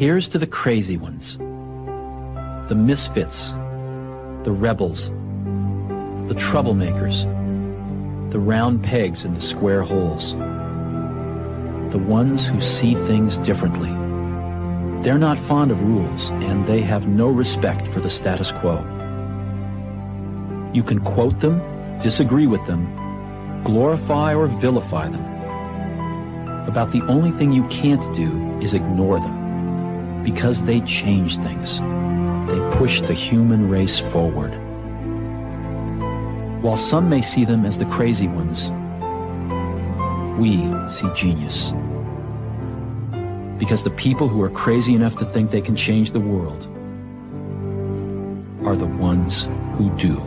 Here's to the crazy ones, the misfits, the rebels, the troublemakers, the round pegs in the square holes, the ones who see things differently. They're not fond of rules, and they have no respect for the status quo. You can quote them, disagree with them, glorify or vilify them. About the only thing you can't do is ignore them, because they change things. They push the human race forward. While some may see them as the crazy ones, we see genius. Because the people who are crazy enough to think they can change the world are the ones who do.